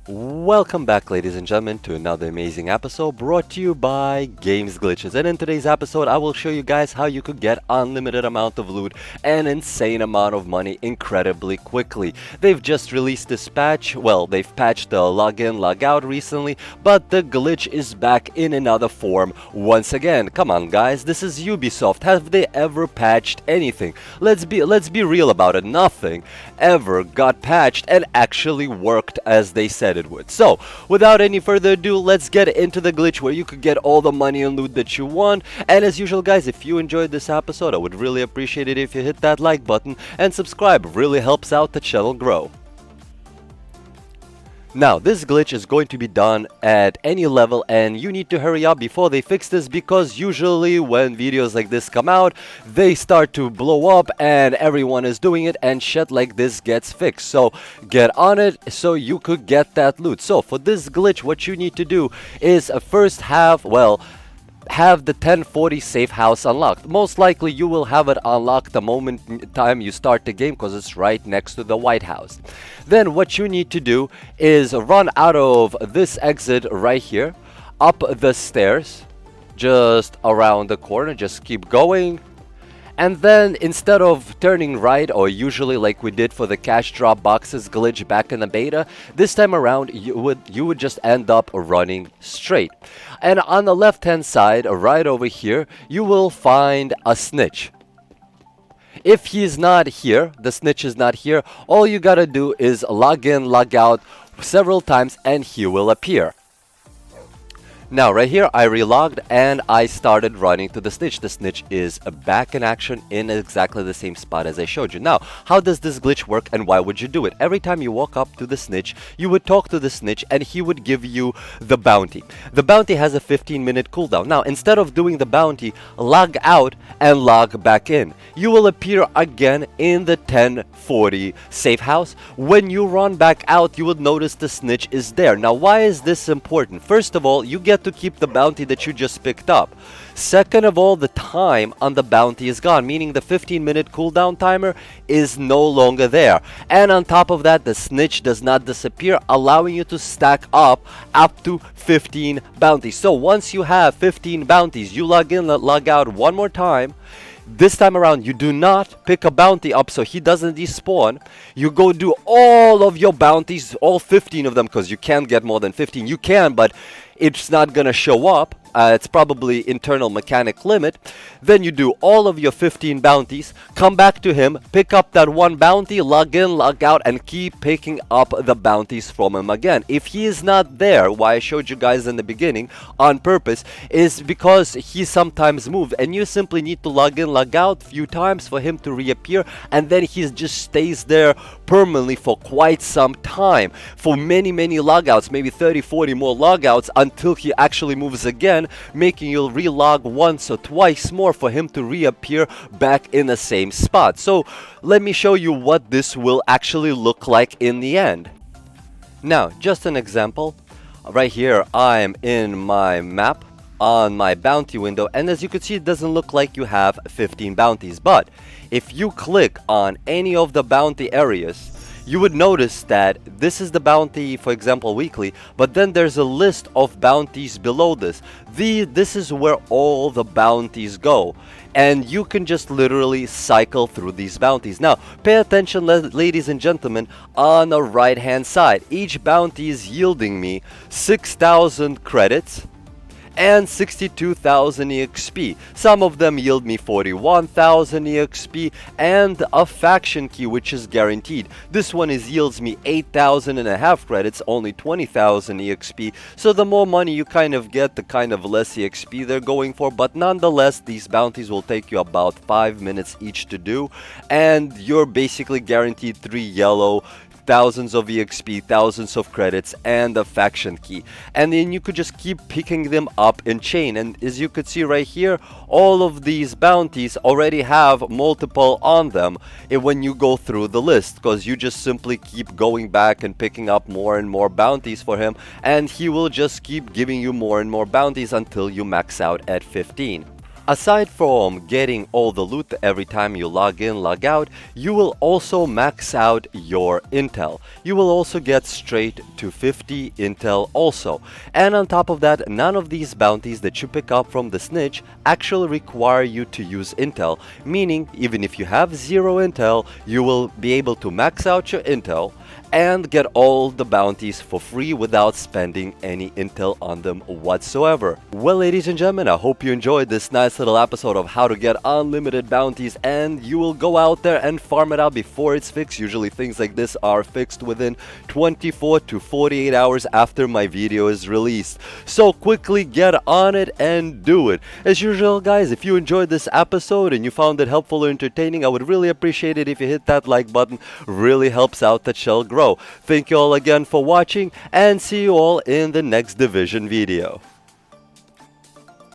Welcome back, ladies and gentlemen, to another amazing episode brought to you by GamesGlitches. And in today's episode, I will show you guys how you could get unlimited amount of loot and insane amount of money incredibly quickly. They've just released this patch. Well, they've patched the login, logout recently, but the glitch is back in another form once again. Come on, guys, this is Ubisoft. Have they ever patched anything? Let's be real about it. Nothing ever got patched and actually worked as they said it would. So, without any further ado, let's get into the glitch where you could get all the money and loot that you want. And as usual, guys, if you enjoyed this episode, I would really appreciate it if you hit that like button and subscribe. Really helps out the channel grow. Now, this glitch is going to be done at any level and you need to hurry up before they fix this, because usually when videos like this come out, they start to blow up and everyone is doing it and shit like this gets fixed. So get on it so you could get that loot. So for this glitch, what you need to do is first have the 1040 safe house unlocked. Most likely you will have it unlocked the moment time you start the game, because it's right next to the White House. Then what you need to do is run out of this exit right here, up the stairs, just around the corner, just keep going. And then instead of turning right, or usually like we did for the cash drop boxes glitch back in the beta, this time around you would just end up running straight. And on the left hand side, right over here, you will find a snitch. If he's not here, the snitch is not here, all you gotta do is log in, log out several times and he will appear. Now, right here, I relogged and I started running to the snitch. The snitch is back in action in exactly the same spot as I showed you. Now, how does this glitch work and why would you do it? Every time you walk up to the snitch, you would talk to the snitch and he would give you the bounty. The bounty has a 15-minute cooldown. Now, instead of doing the bounty, log out and log back in. You will appear again in the 1040 safe house. When you run back out, you would notice the snitch is there. Now, why is this important? First of all, you get to keep the bounty that you just picked up. Second of all, the time on the bounty is gone, meaning the 15-minute cooldown timer is no longer there. And on top of that, the snitch does not disappear, allowing you to stack up to 15 bounties. So once you have 15 bounties, you log in, log out one more time. This time around, you do not pick a bounty up so he doesn't despawn. You go do all of your bounties, all 15 of them, because you can't get more than 15. You can, but it's not gonna show up. It's probably internal mechanic limit. Then you do all of your 15 bounties, come back to him, pick up that one bounty, log in, log out, and keep picking up the bounties from him again. If he is not there, why I showed you guys in the beginning on purpose, is because he sometimes moves and you simply need to log in, log out a few times for him to reappear, and then he just stays there permanently for quite some time, for many logouts, maybe 30-40 more logouts, until he actually moves again, making you relog once or twice more for him to reappear back in the same spot. So let me show you what this will actually look like in the end. Now, just an example. Right here, I'm in my map on my bounty window, and as you can see, it doesn't look like you have 15 bounties. But if you click on any of the bounty areas, you would notice that this is the bounty, for example, weekly, but then there's a list of bounties below this. This is where all the bounties go, and you can just literally cycle through these bounties. Now, pay attention, ladies and gentlemen, on the right hand side. Each bounty is yielding me 6,000 credits and 62,000 EXP. Some of them yield me 41,000 EXP and a faction key, which is guaranteed. This one yields me 8,000 and a half credits, only 20,000 EXP. So the more money you kind of get, the kind of less EXP they're going for. But nonetheless, these bounties will take you about 5 minutes each to do, and you're basically guaranteed 3 yellow, thousands of EXP, thousands of credits, and a faction key. And then you could just keep picking them up in chain. And as you could see right here, all of these bounties already have multiple on them when you go through the list, because you just simply keep going back and picking up more and more bounties for him, and he will just keep giving you more and more bounties until you max out at 15. Aside from getting all the loot every time you log in, log out, you will also max out your intel. You will also get straight to 50 intel also. And on top of that, none of these bounties that you pick up from the snitch actually require you to use intel, meaning even if you have 0 intel, you will be able to max out your intel and get all the bounties for free without spending any intel on them whatsoever. Well, ladies and gentlemen, I hope you enjoyed this nice little episode of how to get unlimited bounties, and you will go out there and farm it out before it's fixed. Usually things like this are fixed within 24 to 48 hours after my video is released. So quickly get on it and do it. As usual, guys, if you enjoyed this episode and you found it helpful or entertaining, I would really appreciate it if you hit that like button. Really helps out the channel grow. Thank you all again for watching, and see you all in the next Division video.